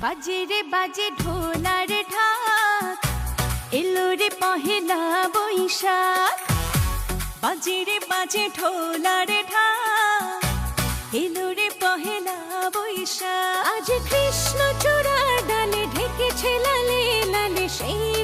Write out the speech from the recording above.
বাজে রে বাজে ঢোলার ঢাক, এলো রে পহেলা বৈশাখ। বাজে রে বাজে ঢোলার ঢাক, এলো রে পহেলা বৈশাখ। আজ কৃষ্ণ চূড়ার ডালে ঢেকেছে লালে লালে সেই